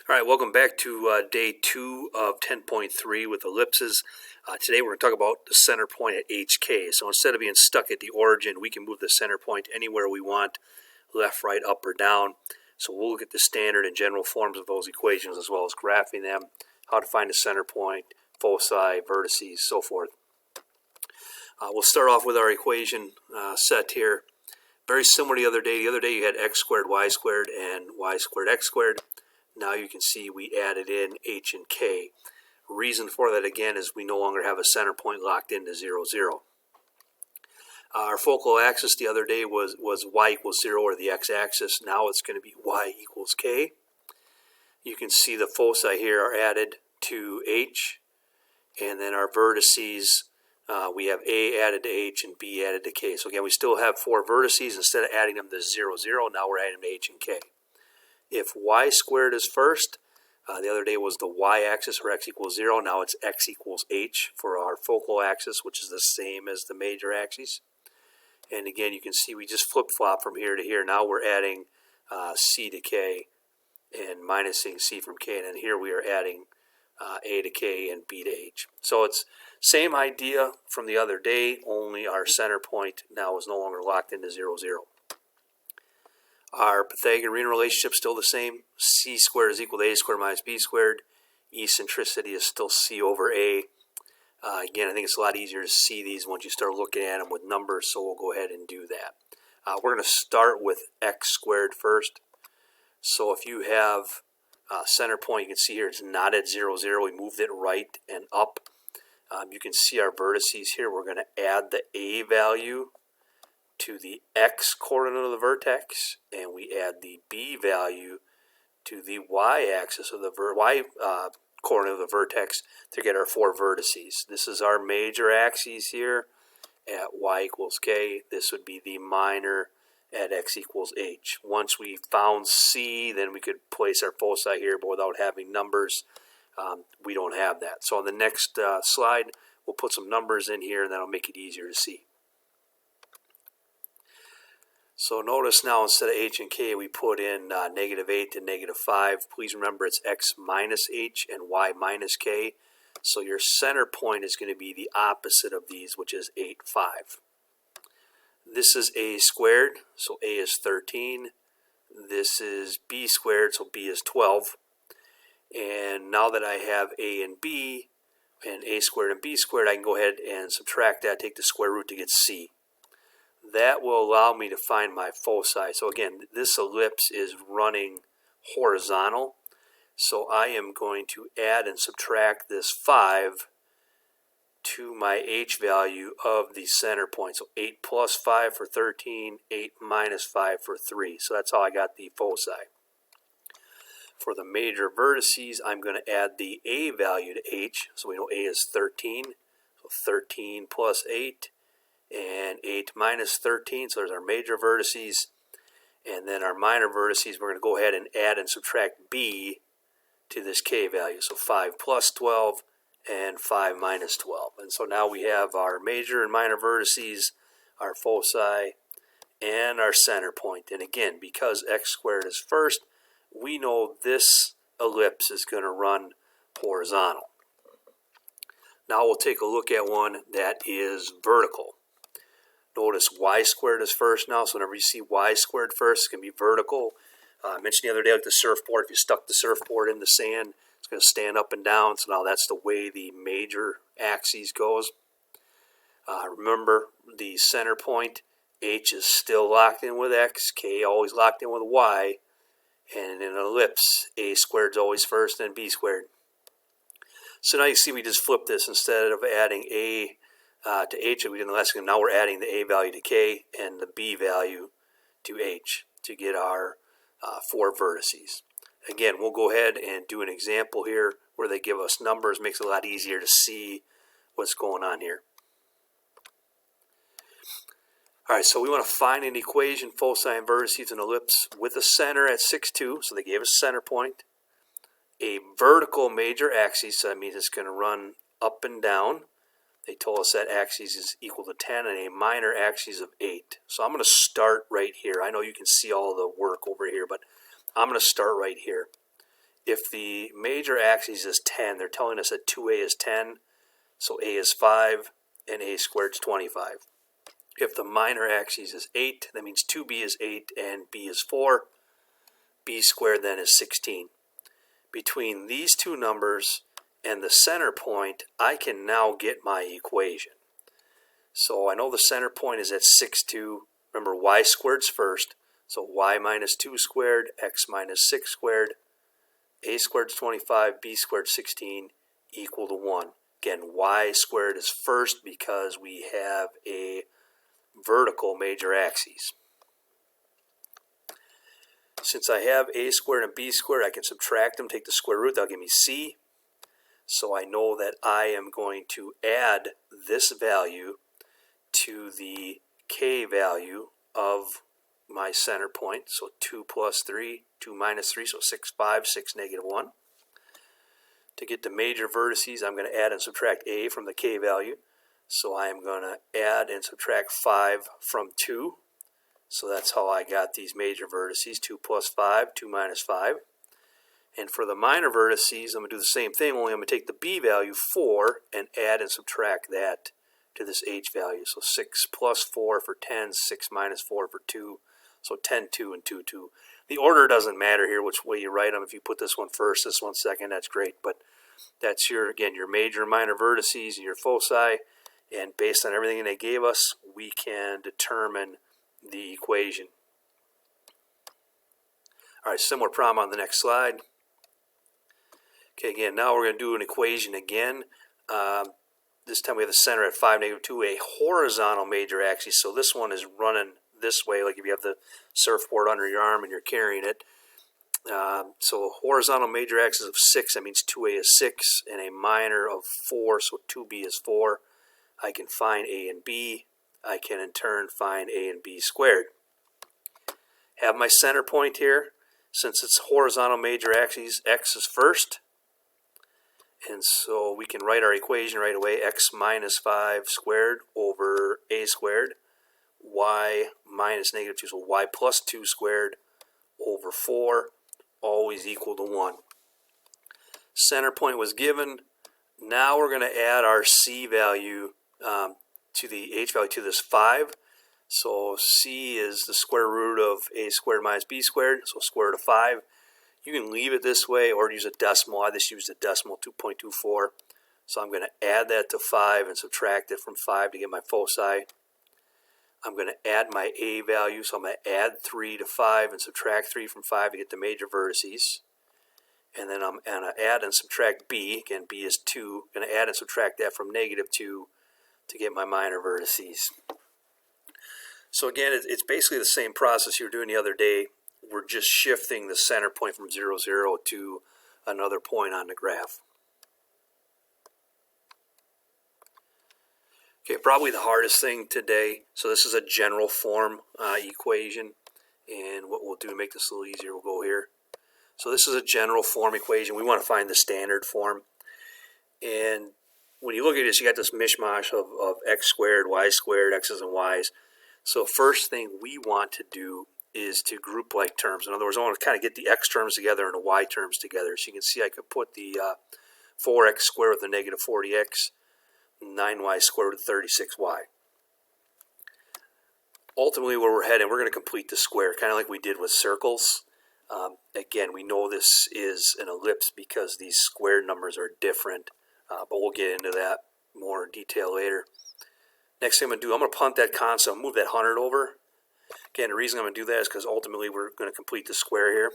All right, welcome back to day 2 of 10.3 with ellipses. Today we're going to talk about the center point at HK. So instead of being stuck at the origin, we can move the center point anywhere we want, left, right, up, or down. So we'll look at the standard and general forms of those equations as well as graphing them, how to find the center point, foci, vertices, so forth. We'll start off with our equation set here. Very similar to the other day. The other day you had x squared, y squared, and y squared, x squared. Now you can see we added in h and k. Reason for that again is we no longer have a center point locked into 0, 0. Our focal axis the other day was y equals 0 or the x-axis. Now it's going to be y equals k. You can see the foci here are added to h, and then our vertices, we have a added to h and b added to k. So again, we still have 4 vertices. Instead of adding them to 0, 0, now we're adding them to h and k. If y squared is first, the other day was the y-axis or x equals 0. Now it's x equals h for our focal axis, which is the same as the major axes. And again, you can see we just flip-flop from here to here. Now we're adding c to k and minusing c from k. And then here we are adding a to k and b to h. So it's same idea from the other day, only our center point now is no longer locked into 0, 0. Our Pythagorean relationship is still the same. C squared is equal to a squared minus b squared. Eccentricity is still c over a. Again, I think it's a lot easier to see these once you start looking at them with numbers, so we'll go ahead and do that. We're going to start with x squared first. So if you have center point, you can see here it's not at 0, 0. We moved it right and up. You can see our vertices here. We're going to add the a value to the x coordinate of the vertex, and we add the b value to the y-axis of the coordinate of the vertex to get our 4 vertices. This is our major axes here at y equals k. This would be the minor at x equals h. Once we found c, then we could place our foci here, but without having numbers, we don't have that. So on the next slide, we'll put some numbers in here, and that'll make it easier to see. So notice now instead of h and k, we put in -8 and -5. Please remember it's x minus h and y minus k. So your center point is going to be the opposite of these, which is 8, 5. This is a squared, so a is 13. This is b squared, so b is 12. And now that I have a and b, and a squared and b squared, I can go ahead and subtract that, take the square root to get c. That will allow me to find my foci. So again, this ellipse is running horizontal. So I am going to add and subtract this 5 to my h value of the center point. So 8 plus 5 for 13, 8 minus 5 for 3. So that's how I got the foci. For the major vertices, I'm going to add the a value to h. So we know a is 13. So 13 plus 8. And 8 minus 13, so there's our major vertices. And then our minor vertices, we're going to go ahead and add and subtract b to this k value. So 5 plus 12 and 5 minus 12. And so now we have our major and minor vertices, our foci, and our center point. And again, because x squared is first, we know this ellipse is going to run horizontal. Now we'll take a look at one that is vertical. Notice y squared is first now, so whenever you see y squared first, it's going to be vertical. I mentioned the other day like the surfboard, if you stuck the surfboard in the sand, it's going to stand up and down. So now that's the way the major axis goes. Remember the center point, h is still locked in with x, k always locked in with y, and in an ellipse, a squared is always first and b squared. So now you see we just flip this. Instead of adding a to h that we did in the last game, now we're adding the a value to k and the b value to h to get our 4 vertices. Again, we'll go ahead and do an example here where they give us numbers. Makes it a lot easier to see what's going on here. Alright, so we want to find an equation, foci and vertices in an ellipse with a center at 6, 2. So they gave us center point. A vertical major axis, so that means it's going to run up and down. They told us that axis is equal to 10 and a minor axis of 8. So I'm going to start right here. I know you can see all the work over here, but I'm going to start right here. if the major axis is 10, they're telling us that 2a is 10, so a is 5, and a squared is 25. If the minor axis is 8, that means 2b is 8 and b is 4. B squared then is 16. Between these two numbers and the center point, I can now get my equation. So I know the center point is at 6, 2. Remember, y squared's first. So y minus 2 squared, x minus 6 squared, a squared is 25, b squared 16, equal to 1. Again, y squared is first because we have a vertical major axis. Since I have a squared and b squared, I can subtract them, take the square root, that'll give me c. So I know that I am going to add this value to the k value of my center point. So 2 plus 3, 2 minus 3, so 6, 5, 6, negative 1. To get the major vertices, I'm going to add and subtract a from the k value. So I am going to add and subtract 5 from 2. So that's how I got these major vertices, 2 plus 5, 2 minus 5. And for the minor vertices, I'm going to do the same thing, only I'm going to take the b value, 4, and add and subtract that to this h value. So 6 plus 4 for 10, 6 minus 4 for 2. So 10, 2, and 2, 2. The order doesn't matter here, which way you write them. If you put this one first, this one second, that's great. But that's your major and minor vertices and your foci. And based on everything they gave us, we can determine the equation. All right, similar problem on the next slide. Okay, again, now we're going to do an equation again. This time we have the center at 5, negative 2, a horizontal major axis. So this one is running this way, like if you have the surfboard under your arm and you're carrying it. So a horizontal major axis of 6, that means 2a is 6, and a minor of 4, so 2b is 4. I can find a and b. I can in turn find a and b squared. Have my center point here. Since it's horizontal major axis, x is first. And so we can write our equation right away. X minus 5 squared over a squared. Y minus negative 2, so y plus 2 squared over 4, always equal to 1. Center point was given. Now we're going to add our c value to the h value to this 5. So c is the square root of a squared minus b squared, so square root of 5. You can leave it this way or use a decimal. I just used a decimal, 2.24. So I'm going to add that to 5 and subtract it from 5 to get my foci. I'm going to add my a value, so I'm going to add 3 to 5 and subtract 3 from 5 to get the major vertices. And then I'm going to add and subtract b. Again, b is 2. I'm going to add and subtract that from negative 2 to get my minor vertices. So again, it's basically the same process you were doing the other day. We're just shifting the center point from 0, 0 to another point on the graph. Okay, probably the hardest thing today. So this is a general form equation. And what we'll do to make this a little easier, we'll go here. So this is a general form equation. We want to find the standard form. And when you look at this, you got this mishmash of x squared, y squared, x's and y's. So first thing we want to do is to group like terms. In other words, I want to kind of get the x terms together and the y terms together. So you can see I could put the 4x squared with a negative 40x, 9y squared with 36y. Ultimately, where we're heading, we're going to complete the square, kind of like we did with circles. Again, we know this is an ellipse because these squared numbers are different, but we'll get into that more in detail later. Next thing I'm going to do, I'm going to punt that constant, move that 100 over. Again, the reason I'm going to do that is because ultimately we're going to complete the square here.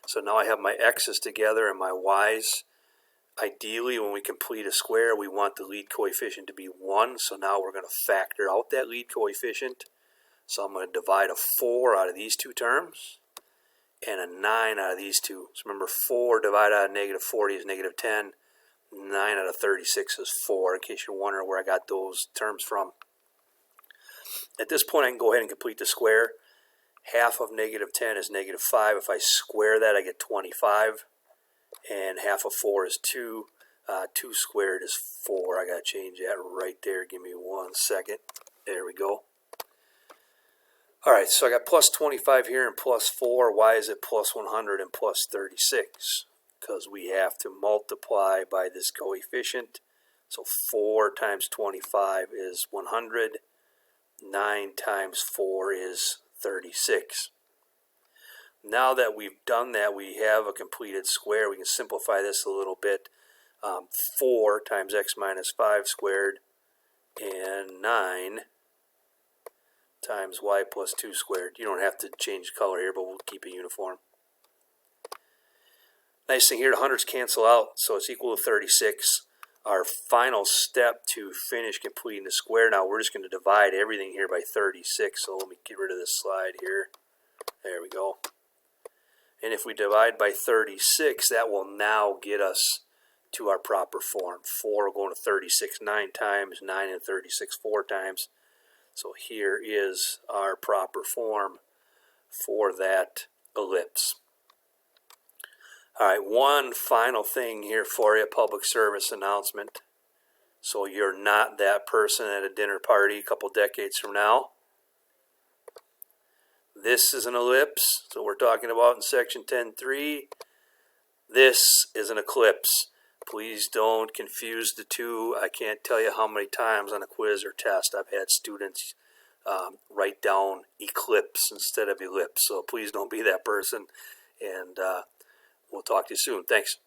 So now I have my x's together and my y's. Ideally, when we complete a square, we want the lead coefficient to be 1. So now we're going to factor out that lead coefficient. So I'm going to divide a 4 out of these two terms and a 9 out of these two. So remember, 4 divided out of negative 40 is negative 10. 9 out of 36 is 4, in case you're wondering where I got those terms from. At this point, I can go ahead and complete the square. Half of negative 10 is negative 5. If I square that, I get 25. And half of 4 is 2. 2 squared is 4. I got to change that right there. Give me 1 second. There we go. All right, so I got plus 25 here and plus 4. Why is it plus 100 and plus 36? Because we have to multiply by this coefficient. So 4 times 25 is 100. 9 times 4 is 36. Now that we've done that, we have a completed square. We can simplify this a little bit. 4 times x minus 5 squared and 9 times y plus 2 squared. You don't have to change color here, but we'll keep it uniform. Nice thing here, the hundreds cancel out, so it's equal to 36. Our final step to finish completing the square. Now we're just going to divide everything here by 36. So let me get rid of this slide here. There we go. And if we divide by 36, that will now get us to our proper form. 4 will go into 36 9 times, 9 and 36 4 times. So here is our proper form for that ellipse. All right, one final thing here for you, public service announcement. So you're not that person at a dinner party a couple decades from now. This is an ellipse, so we're talking about in section 10.3. This is an eclipse. Please don't confuse the two. I can't tell you how many times on a quiz or test I've had students write down eclipse instead of ellipse. So please don't be that person. And we'll talk to you soon. Thanks.